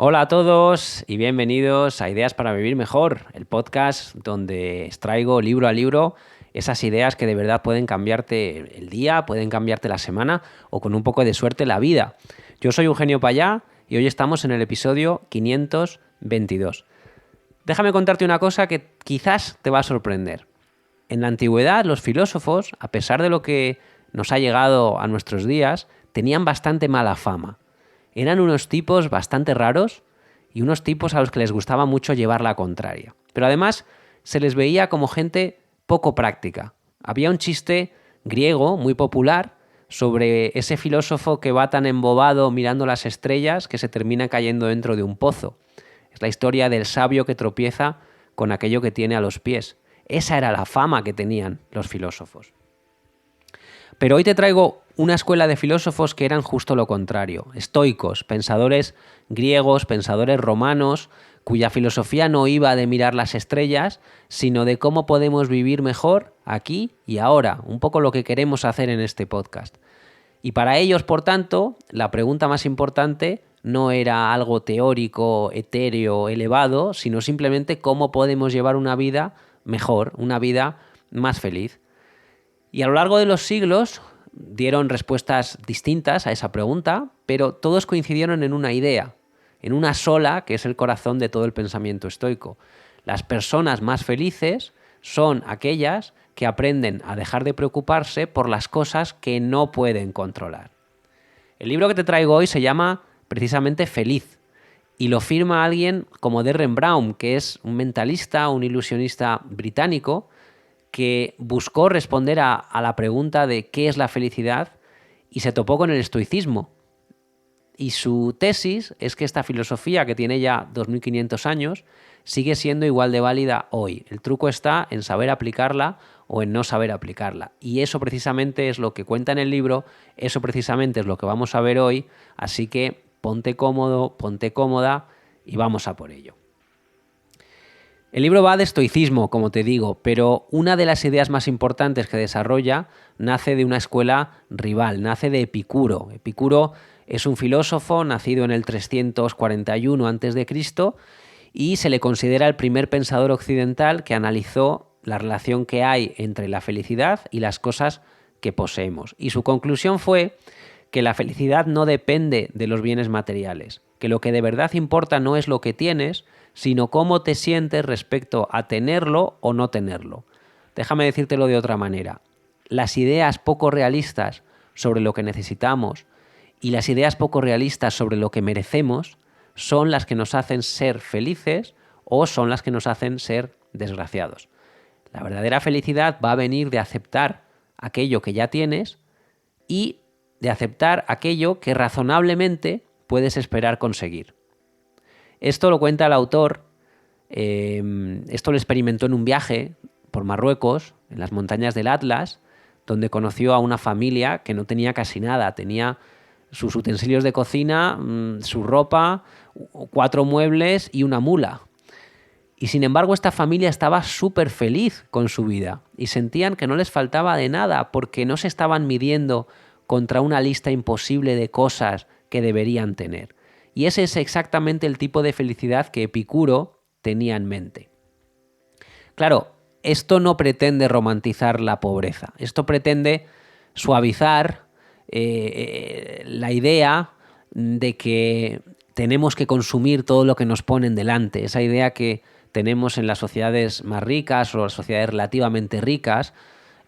Hola a todos y bienvenidos a Ideas para Vivir Mejor, el podcast donde extraigo libro a libro esas ideas que de verdad pueden cambiarte el día, pueden cambiarte la semana o con un poco de suerte la vida. Yo soy Eugenio Payá y hoy estamos en el episodio 522. Déjame contarte una cosa que quizás te va a sorprender. En la antigüedad los filósofos, a pesar de lo que nos ha llegado a nuestros días, tenían bastante mala fama. Eran unos tipos bastante raros y unos tipos a los que les gustaba mucho llevar la contraria. Pero además se les veía como gente poco práctica. Había un chiste griego muy popular sobre ese filósofo que va tan embobado mirando las estrellas que se termina cayendo dentro de un pozo. Es la historia del sabio que tropieza con aquello que tiene a los pies. Esa era la fama que tenían los filósofos. Pero hoy te traigo una escuela de filósofos que eran justo lo contrario, estoicos, pensadores griegos, pensadores romanos, cuya filosofía no iba de mirar las estrellas, sino de cómo podemos vivir mejor aquí y ahora, un poco lo que queremos hacer en este podcast. Y para ellos, por tanto, la pregunta más importante no era algo teórico, etéreo, elevado, sino simplemente cómo podemos llevar una vida mejor, una vida más feliz. Y a lo largo de los siglos dieron respuestas distintas a esa pregunta, pero todos coincidieron en una idea, en una sola, que es el corazón de todo el pensamiento estoico. Las personas más felices son aquellas que aprenden a dejar de preocuparse por las cosas que no pueden controlar. El libro que te traigo hoy se llama precisamente Feliz y lo firma alguien como Derren Brown, que es un mentalista, un ilusionista británico, que buscó responder a la pregunta de qué es la felicidad y se topó con el estoicismo. Y su tesis es que esta filosofía, que tiene ya 2500 años, sigue siendo igual de válida hoy. El truco está en saber aplicarla o en no saber aplicarla. Y eso precisamente es lo que cuenta en el libro, eso precisamente es lo que vamos a ver hoy, así que ponte cómodo, ponte cómoda y vamos a por ello. El libro va de estoicismo, como te digo, pero una de las ideas más importantes que desarrolla nace de una escuela rival, nace de Epicuro. Epicuro es un filósofo nacido en el 341 a.C. y se le considera el primer pensador occidental que analizó la relación que hay entre la felicidad y las cosas que poseemos. Y su conclusión fue que la felicidad no depende de los bienes materiales, que lo que de verdad importa no es lo que tienes, sino cómo te sientes respecto a tenerlo o no tenerlo. Déjame decírtelo de otra manera. Las ideas poco realistas sobre lo que necesitamos y las ideas poco realistas sobre lo que merecemos son las que nos hacen ser felices o son las que nos hacen ser desgraciados. La verdadera felicidad va a venir de aceptar aquello que ya tienes y de aceptar aquello que razonablemente puedes esperar conseguir. Esto lo cuenta el autor, esto lo experimentó en un viaje por Marruecos, en las montañas del Atlas, donde conoció a una familia que no tenía casi nada, tenía sus utensilios de cocina, su ropa, 4 muebles y una mula. Y sin embargo esta familia estaba súper feliz con su vida y sentían que no les faltaba de nada porque no se estaban midiendo contra una lista imposible de cosas que deberían tener. Y ese es exactamente el tipo de felicidad que Epicuro tenía en mente. Claro, esto no pretende romantizar la pobreza, esto pretende suavizar la idea de que tenemos que consumir todo lo que nos ponen delante, esa idea que tenemos en las sociedades más ricas o las sociedades relativamente ricas,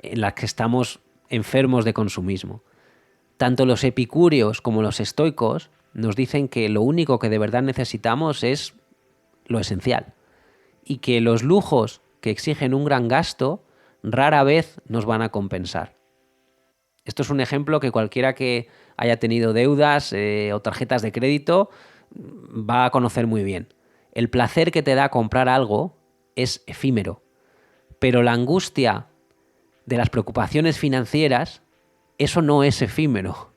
en las que estamos enfermos de consumismo. Tanto los epicúreos como los estoicos nos dicen que lo único que de verdad necesitamos es lo esencial y que los lujos que exigen un gran gasto rara vez nos van a compensar. Esto es un ejemplo que cualquiera que haya tenido deudas o tarjetas de crédito va a conocer muy bien. El placer que te da comprar algo es efímero, pero la angustia de las preocupaciones financieras, eso no es efímero.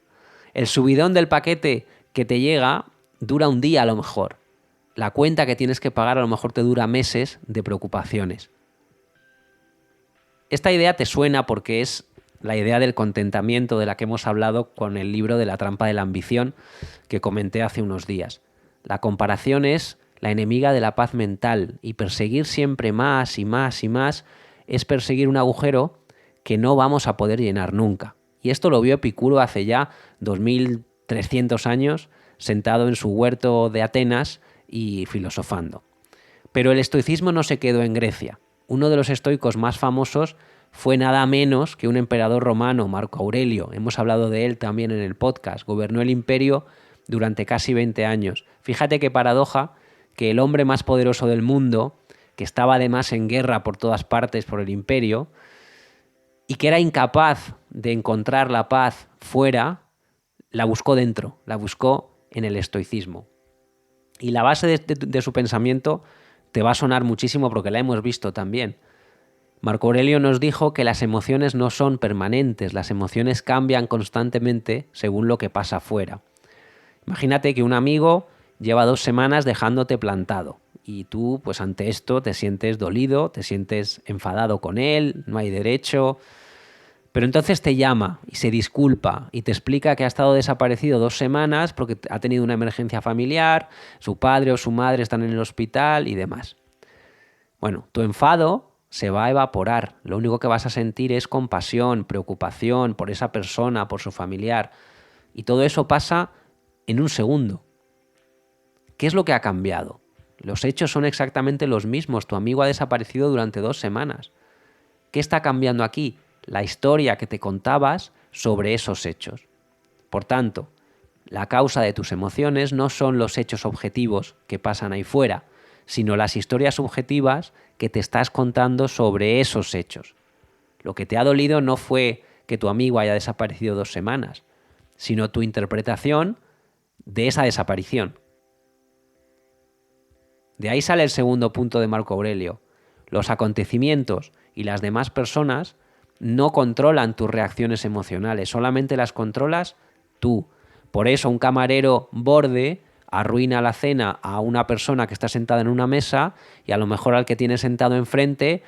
El subidón del paquete que te llega dura un día a lo mejor. La cuenta que tienes que pagar a lo mejor te dura meses de preocupaciones. Esta idea te suena porque es la idea del contentamiento de la que hemos hablado con el libro de La trampa de la ambición que comenté hace unos días. La comparación es la enemiga de la paz mental y perseguir siempre más y más y más es perseguir un agujero que no vamos a poder llenar nunca. Y esto lo vio Epicuro hace ya 2300 años, sentado en su huerto de Atenas y filosofando. Pero el estoicismo no se quedó en Grecia. Uno de los estoicos más famosos fue nada menos que un emperador romano, Marco Aurelio. Hemos hablado de él también en el podcast. Gobernó el imperio durante casi 20 años. Fíjate qué paradoja que el hombre más poderoso del mundo, que estaba además en guerra por todas partes por el imperio, y que era incapaz de encontrar la paz fuera, la buscó dentro, la buscó en el estoicismo. Y la base de su pensamiento te va a sonar muchísimo porque la hemos visto también. Marco Aurelio nos dijo que las emociones no son permanentes, las emociones cambian constantemente según lo que pasa afuera. Imagínate que un amigo lleva 2 semanas dejándote plantado y tú, pues ante esto, te sientes dolido, te sientes enfadado con él, no hay derecho. Pero entonces te llama y se disculpa y te explica que ha estado desaparecido 2 semanas porque ha tenido una emergencia familiar, su padre o su madre están en el hospital y demás. Bueno, tu enfado se va a evaporar. Lo único que vas a sentir es compasión, preocupación por esa persona, por su familiar. Y todo eso pasa en un segundo. ¿Qué es lo que ha cambiado? Los hechos son exactamente los mismos. Tu amigo ha desaparecido durante 2 semanas. ¿Qué está cambiando aquí? La historia que te contabas sobre esos hechos. Por tanto, la causa de tus emociones no son los hechos objetivos que pasan ahí fuera, sino las historias subjetivas que te estás contando sobre esos hechos. Lo que te ha dolido no fue que tu amigo haya desaparecido 2 semanas, sino tu interpretación de esa desaparición. De ahí sale el segundo punto de Marco Aurelio. Los acontecimientos y las demás personas no controlan tus reacciones emocionales, solamente las controlas tú. Por eso un camarero borde arruina la cena a una persona que está sentada en una mesa y a lo mejor al que tiene sentado enfrente,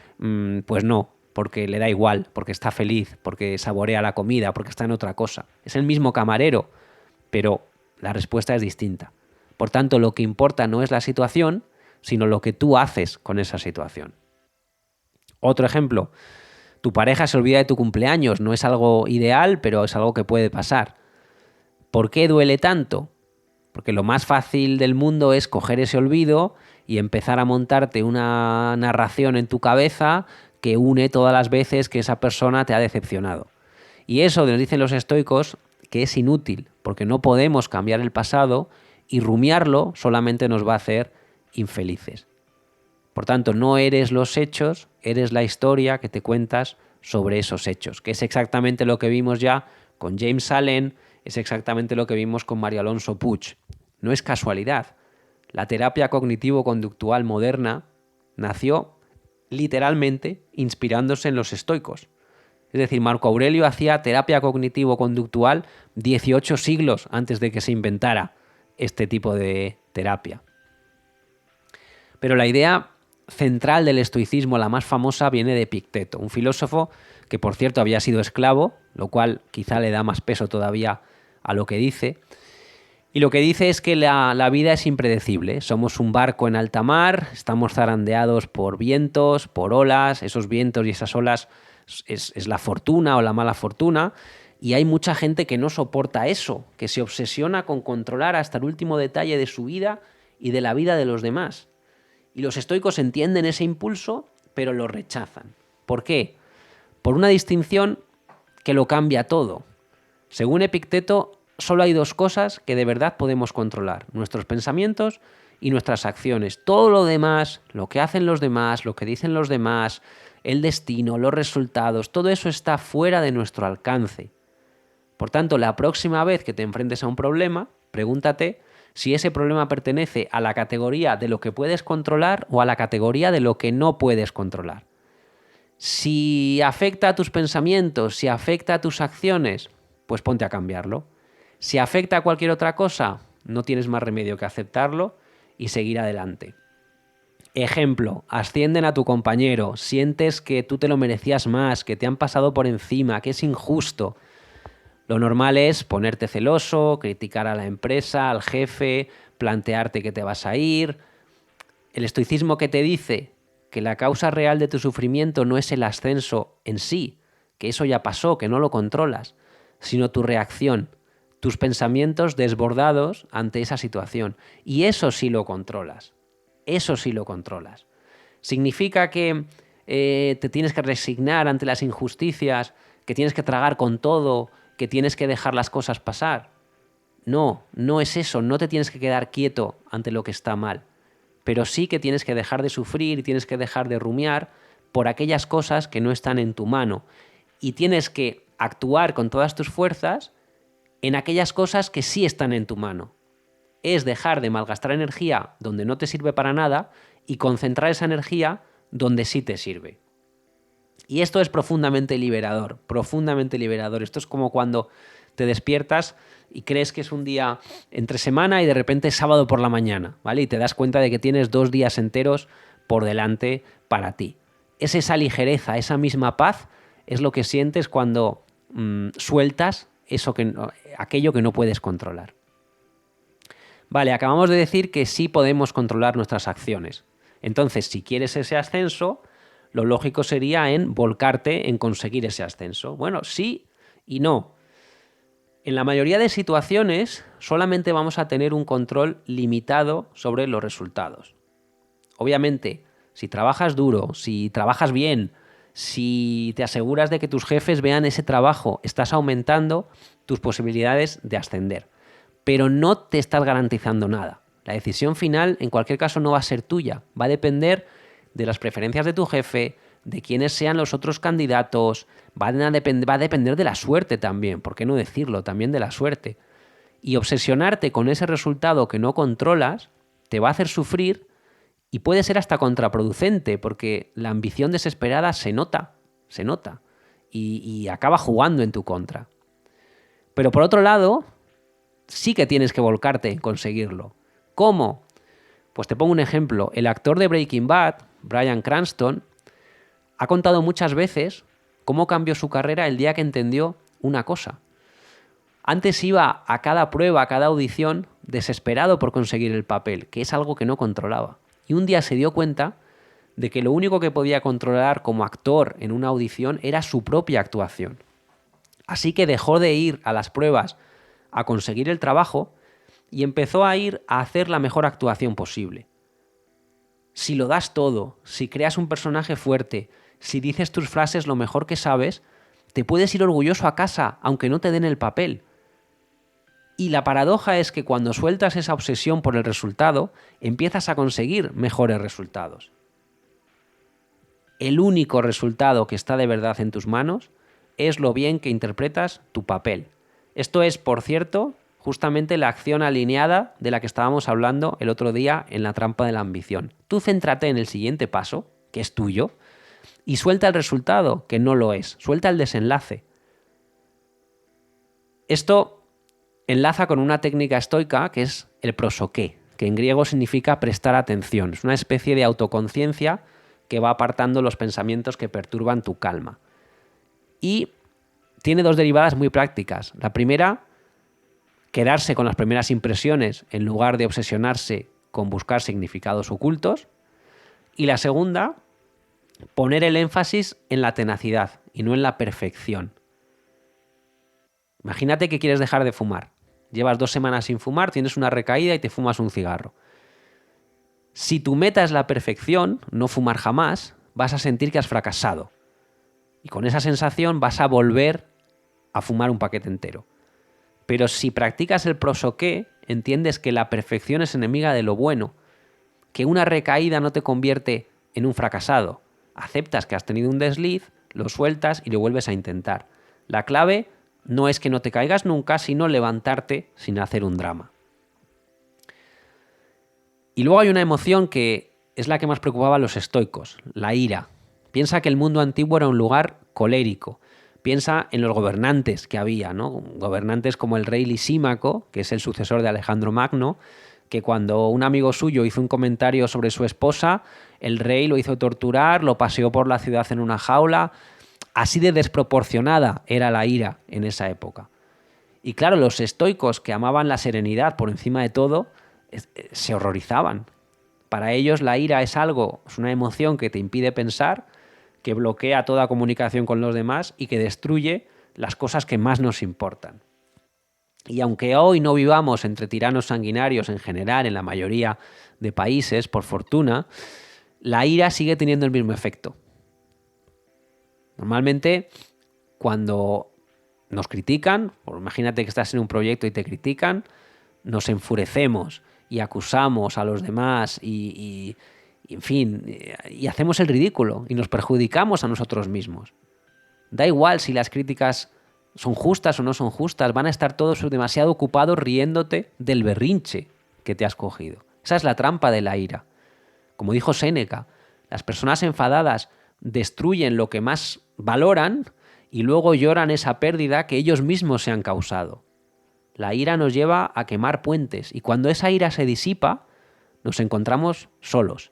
pues no, porque le da igual, porque está feliz, porque saborea la comida, porque está en otra cosa. Es el mismo camarero, pero la respuesta es distinta. Por tanto, lo que importa no es la situación, sino lo que tú haces con esa situación. Otro ejemplo, tu pareja se olvida de tu cumpleaños, no es algo ideal, pero es algo que puede pasar. ¿Por qué duele tanto? Porque lo más fácil del mundo es coger ese olvido y empezar a montarte una narración en tu cabeza que une todas las veces que esa persona te ha decepcionado. Y eso, nos dicen los estoicos, que es inútil, porque no podemos cambiar el pasado y rumiarlo solamente nos va a hacer infelices. Por tanto, no eres los hechos, eres la historia que te cuentas sobre esos hechos, que es exactamente lo que vimos ya con James Allen, es exactamente lo que vimos con Mario Alonso Puig. No es casualidad. La terapia cognitivo-conductual moderna nació literalmente inspirándose en los estoicos. Es decir, Marco Aurelio hacía terapia cognitivo-conductual 18 siglos antes de que se inventara este tipo de terapia. Pero la idea central del estoicismo, la más famosa, viene de Epicteto, un filósofo que, por cierto, había sido esclavo, lo cual quizá le da más peso todavía a lo que dice. Y lo que dice es que la vida es impredecible. Somos un barco en alta mar, estamos zarandeados por vientos, por olas. Esos vientos y esas olas es la fortuna o la mala fortuna. Y hay mucha gente que no soporta eso, que se obsesiona con controlar hasta el último detalle de su vida y de la vida de los demás. Y los estoicos entienden ese impulso, pero lo rechazan. ¿Por qué? Por una distinción que lo cambia todo. Según Epicteto, solo hay 2 cosas que de verdad podemos controlar: nuestros pensamientos y nuestras acciones. Todo lo demás, lo que hacen los demás, lo que dicen los demás, el destino, los resultados, todo eso está fuera de nuestro alcance. Por tanto, la próxima vez que te enfrentes a un problema, pregúntate si ese problema pertenece a la categoría de lo que puedes controlar o a la categoría de lo que no puedes controlar. Si afecta a tus pensamientos, si afecta a tus acciones, pues ponte a cambiarlo. Si afecta a cualquier otra cosa, no tienes más remedio que aceptarlo y seguir adelante. Ejemplo, ascienden a tu compañero, sientes que tú te lo merecías más, que te han pasado por encima, que es injusto. Lo normal es ponerte celoso, criticar a la empresa, al jefe, plantearte que te vas a ir. El estoicismo que te dice que la causa real de tu sufrimiento no es el ascenso en sí, que eso ya pasó, que no lo controlas, sino tu reacción, tus pensamientos desbordados ante esa situación. Y eso sí lo controlas. Eso sí lo controlas. ¿Significa que te tienes que resignar ante las injusticias, que tienes que tragar con todo, que tienes que dejar las cosas pasar? No, no es eso. No te tienes que quedar quieto ante lo que está mal. Pero sí que tienes que dejar de sufrir y tienes que dejar de rumiar por aquellas cosas que no están en tu mano. Y tienes que actuar con todas tus fuerzas en aquellas cosas que sí están en tu mano. Es dejar de malgastar energía donde no te sirve para nada y concentrar esa energía donde sí te sirve. Y esto es profundamente liberador, profundamente liberador. Esto es como cuando te despiertas y crees que es un día entre semana y de repente es sábado por la mañana, ¿vale? Y te das cuenta de que tienes 2 días enteros por delante para ti. Es esa ligereza, esa misma paz, es lo que sientes cuando sueltas aquello que no puedes controlar. Vale, acabamos de decir que sí podemos controlar nuestras acciones. Entonces, si quieres ese ascenso, lo lógico sería en volcarte en conseguir ese ascenso. Bueno, sí y no. En la mayoría de situaciones solamente vamos a tener un control limitado sobre los resultados. Obviamente, si trabajas duro, si trabajas bien, si te aseguras de que tus jefes vean ese trabajo, estás aumentando tus posibilidades de ascender. Pero no te estás garantizando nada. La decisión final, en cualquier caso, no va a ser tuya. Va a depender de las preferencias de tu jefe, de quiénes sean los otros candidatos, va a depender de la suerte también, ¿por qué no decirlo? También de la suerte. Y obsesionarte con ese resultado que no controlas te va a hacer sufrir y puede ser hasta contraproducente, porque la ambición desesperada se nota y acaba jugando en tu contra. Pero por otro lado, sí que tienes que volcarte en conseguirlo. ¿Cómo? Pues te pongo un ejemplo. El actor de Breaking Bad, Bryan Cranston, ha contado muchas veces cómo cambió su carrera el día que entendió una cosa. Antes iba a cada prueba, a cada audición, desesperado por conseguir el papel, que es algo que no controlaba. Y un día se dio cuenta de que lo único que podía controlar como actor en una audición era su propia actuación. Así que dejó de ir a las pruebas a conseguir el trabajo y empezó a ir a hacer la mejor actuación posible. Si lo das todo, si creas un personaje fuerte, si dices tus frases lo mejor que sabes, te puedes ir orgulloso a casa, aunque no te den el papel. Y la paradoja es que cuando sueltas esa obsesión por el resultado, empiezas a conseguir mejores resultados. El único resultado que está de verdad en tus manos es lo bien que interpretas tu papel. Esto es, por cierto, justamente la acción alineada de la que estábamos hablando el otro día en la trampa de la ambición. Tú céntrate en el siguiente paso, que es tuyo, y suelta el resultado, que no lo es. Suelta el desenlace. Esto enlaza con una técnica estoica que es el prosoké, que en griego significa prestar atención. Es una especie de autoconciencia que va apartando los pensamientos que perturban tu calma. Y tiene 2 derivadas muy prácticas. La primera, quedarse con las primeras impresiones en lugar de obsesionarse con buscar significados ocultos. Y la segunda, poner el énfasis en la tenacidad y no en la perfección. Imagínate que quieres dejar de fumar. Llevas 2 semanas sin fumar, tienes una recaída y te fumas un cigarro. Si tu meta es la perfección, no fumar jamás, vas a sentir que has fracasado. Y con esa sensación vas a volver a fumar un paquete entero. Pero si practicas el prosoké, entiendes que la perfección es enemiga de lo bueno, que una recaída no te convierte en un fracasado. Aceptas que has tenido un desliz, lo sueltas y lo vuelves a intentar. La clave no es que no te caigas nunca, sino levantarte sin hacer un drama. Y luego hay una emoción que es la que más preocupaba a los estoicos, la ira. Piensa que el mundo antiguo era un lugar colérico. Piensa en los gobernantes que había, ¿no? Gobernantes como el rey Lisímaco, que es el sucesor de Alejandro Magno, que cuando un amigo suyo hizo un comentario sobre su esposa, el rey lo hizo torturar, lo paseó por la ciudad en una jaula. Así de desproporcionada era la ira en esa época. Y claro, los estoicos, que amaban la serenidad por encima de todo, se horrorizaban. Para ellos la ira es una emoción que te impide pensar, que bloquea toda comunicación con los demás y que destruye las cosas que más nos importan. Y aunque hoy no vivamos entre tiranos sanguinarios en general, en la mayoría de países, por fortuna, la ira sigue teniendo el mismo efecto. Normalmente, cuando nos critican, imagínate que estás en un proyecto y te critican, nos enfurecemos y acusamos a los demás en fin, y hacemos el ridículo y nos perjudicamos a nosotros mismos. Da igual si las críticas son justas o no son justas, van a estar todos demasiado ocupados riéndote del berrinche que te has cogido. Esa es la trampa de la ira. Como dijo Séneca, las personas enfadadas destruyen lo que más valoran y luego lloran esa pérdida que ellos mismos se han causado. La ira nos lleva a quemar puentes y cuando esa ira se disipa, nos encontramos solos.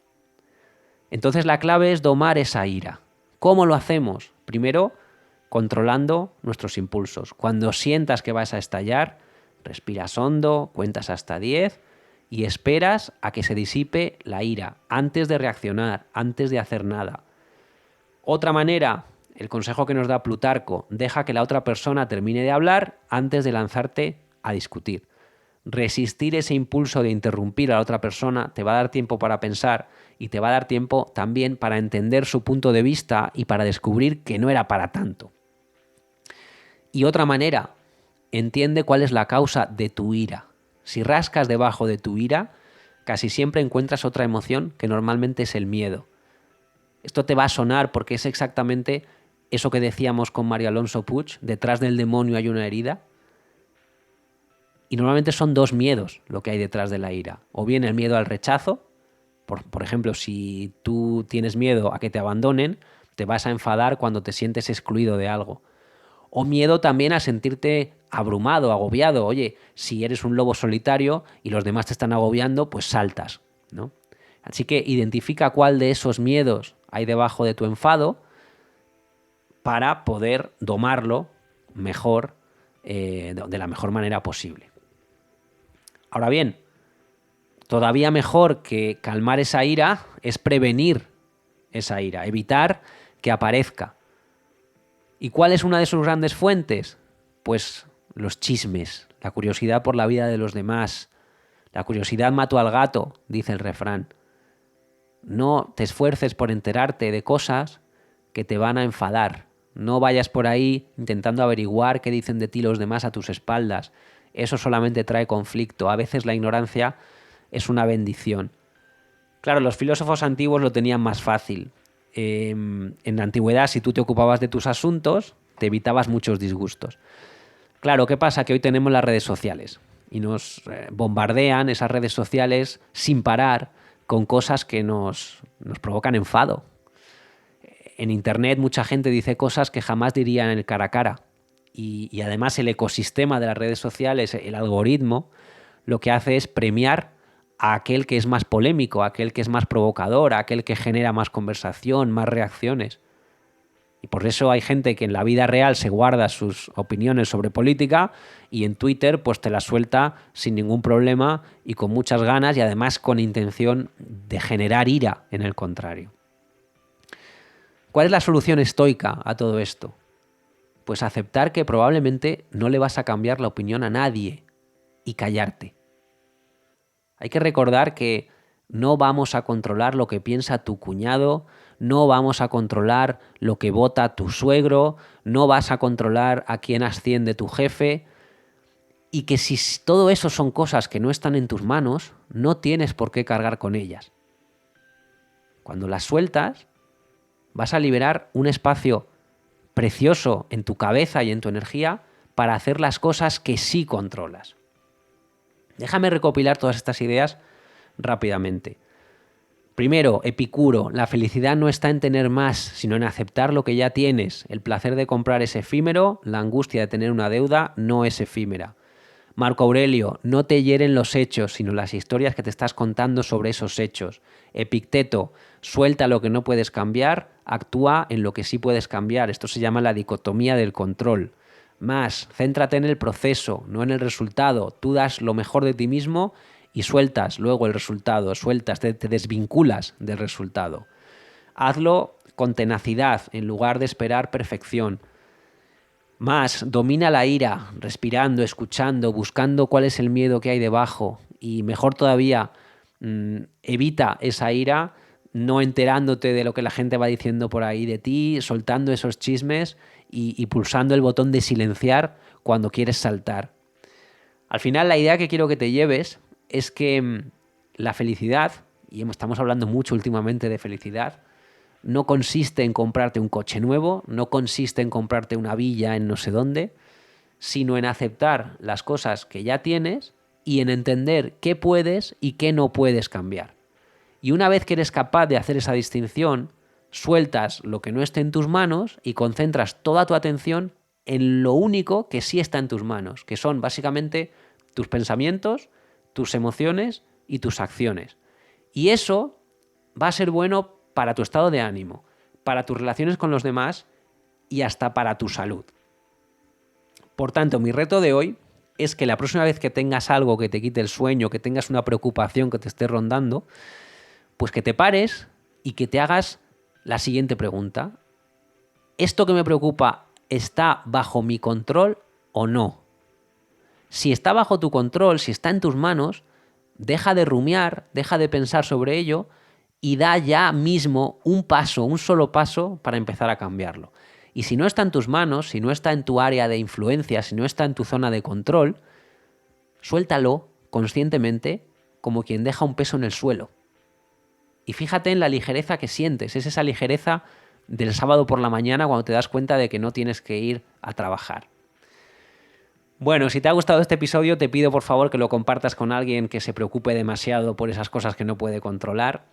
Entonces la clave es domar esa ira. ¿Cómo lo hacemos? Primero, controlando nuestros impulsos. Cuando sientas que vas a estallar, respiras hondo, cuentas hasta 10 y esperas a que se disipe la ira antes de reaccionar, antes de hacer nada. Otra manera, el consejo que nos da Plutarco, deja que la otra persona termine de hablar antes de lanzarte a discutir. Resistir ese impulso de interrumpir a la otra persona te va a dar tiempo para pensar y te va a dar tiempo también para entender su punto de vista y para descubrir que no era para tanto. Y otra manera, entiende cuál es la causa de tu ira. Si rascas debajo de tu ira, casi siempre encuentras otra emoción que normalmente es el miedo. Esto te va a sonar porque es exactamente eso que decíamos con Mario Alonso Puig, detrás del demonio hay una herida. Y normalmente son dos miedos lo que hay detrás de la ira. O bien el miedo al rechazo, por ejemplo, si tú tienes miedo a que te abandonen, te vas a enfadar cuando te sientes excluido de algo. O miedo también a sentirte abrumado, agobiado. Oye, si eres un lobo solitario y los demás te están agobiando, pues saltas, ¿no? Así que identifica cuál de esos miedos hay debajo de tu enfado para poder domarlo mejor, de la mejor manera posible. Ahora bien, todavía mejor que calmar esa ira es prevenir esa ira, evitar que aparezca. ¿Y cuál es una de sus grandes fuentes? Pues los chismes, la curiosidad por la vida de los demás. La curiosidad mató al gato, dice el refrán. No te esfuerces por enterarte de cosas que te van a enfadar. No vayas por ahí intentando averiguar qué dicen de ti los demás a tus espaldas. Eso solamente trae conflicto. A veces la ignorancia es una bendición. Claro, los filósofos antiguos lo tenían más fácil. En la antigüedad, si tú te ocupabas de tus asuntos, te evitabas muchos disgustos. Claro, ¿qué pasa? Que hoy tenemos las redes sociales y nos bombardean esas redes sociales sin parar con cosas que nos provocan enfado. En Internet mucha gente dice cosas que jamás dirían en el cara a cara. Y además el ecosistema de las redes sociales, el algoritmo, lo que hace es premiar a aquel que es más polémico, a aquel que es más provocador, a aquel que genera más conversación, más reacciones. Y por eso hay gente que en la vida real se guarda sus opiniones sobre política y en Twitter pues te las suelta sin ningún problema y con muchas ganas y además con intención de generar ira en el contrario. ¿Cuál es la solución estoica a todo esto? Pues aceptar que probablemente no le vas a cambiar la opinión a nadie y callarte. Hay que recordar que no vamos a controlar lo que piensa tu cuñado, no vamos a controlar lo que vota tu suegro, no vas a controlar a quién asciende tu jefe, y que si todo eso son cosas que no están en tus manos, no tienes por qué cargar con ellas. Cuando las sueltas, vas a liberar un espacio precioso en tu cabeza y en tu energía para hacer las cosas que sí controlas. Déjame recopilar todas estas ideas rápidamente. Primero, Epicuro, la felicidad no está en tener más, sino en aceptar lo que ya tienes. El placer de comprar es efímero, la angustia de tener una deuda no es efímera. Marco Aurelio, no te hieren los hechos, sino las historias que te estás contando sobre esos hechos. Epicteto, suelta lo que no puedes cambiar, actúa en lo que sí puedes cambiar. Esto se llama la dicotomía del control. Más, céntrate en el proceso, no en el resultado. Tú das lo mejor de ti mismo y sueltas luego el resultado, te desvinculas del resultado. Hazlo con tenacidad en lugar de esperar perfección. Más, domina la ira, respirando, escuchando, buscando cuál es el miedo que hay debajo y mejor todavía, evita esa ira no enterándote de lo que la gente va diciendo por ahí de ti, soltando esos chismes y pulsando el botón de silenciar cuando quieres saltar. Al final, la idea que quiero que te lleves es que la felicidad, y estamos hablando mucho últimamente de felicidad, no consiste en comprarte un coche nuevo, no consiste en comprarte una villa en no sé dónde, sino en aceptar las cosas que ya tienes y en entender qué puedes y qué no puedes cambiar. Y una vez que eres capaz de hacer esa distinción, sueltas lo que no esté en tus manos y concentras toda tu atención en lo único que sí está en tus manos, que son básicamente tus pensamientos, tus emociones y tus acciones. Y eso va a ser bueno para tu estado de ánimo, para tus relaciones con los demás y hasta para tu salud. Por tanto, mi reto de hoy es que la próxima vez que tengas algo que te quite el sueño, que tengas una preocupación que te esté rondando, pues que te pares y que te hagas la siguiente pregunta. ¿Esto que me preocupa está bajo mi control o no? Si está bajo tu control, si está en tus manos, deja de rumiar, deja de pensar sobre ello y da ya mismo un paso, un solo paso para empezar a cambiarlo. Y si no está en tus manos, si no está en tu área de influencia, si no está en tu zona de control, suéltalo conscientemente como quien deja un peso en el suelo. Y fíjate en la ligereza que sientes, es esa ligereza del sábado por la mañana cuando te das cuenta de que no tienes que ir a trabajar. Bueno, si te ha gustado este episodio, te pido por favor que lo compartas con alguien que se preocupe demasiado por esas cosas que no puede controlar.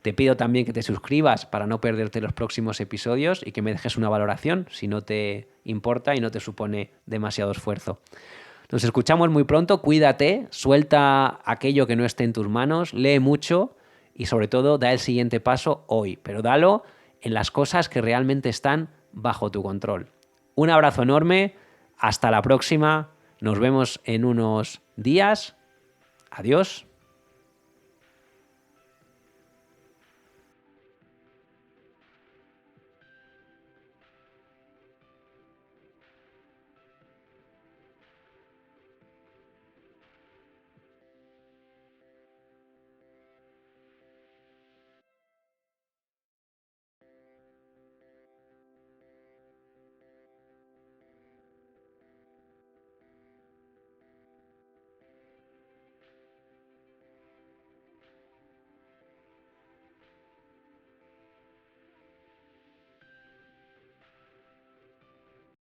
Te pido también que te suscribas para no perderte los próximos episodios y que me dejes una valoración si no te importa y no te supone demasiado esfuerzo. Nos escuchamos muy pronto, cuídate, suelta aquello que no esté en tus manos, lee mucho y sobre todo da el siguiente paso hoy, pero dalo en las cosas que realmente están bajo tu control. Un abrazo enorme, hasta la próxima, nos vemos en unos días, adiós.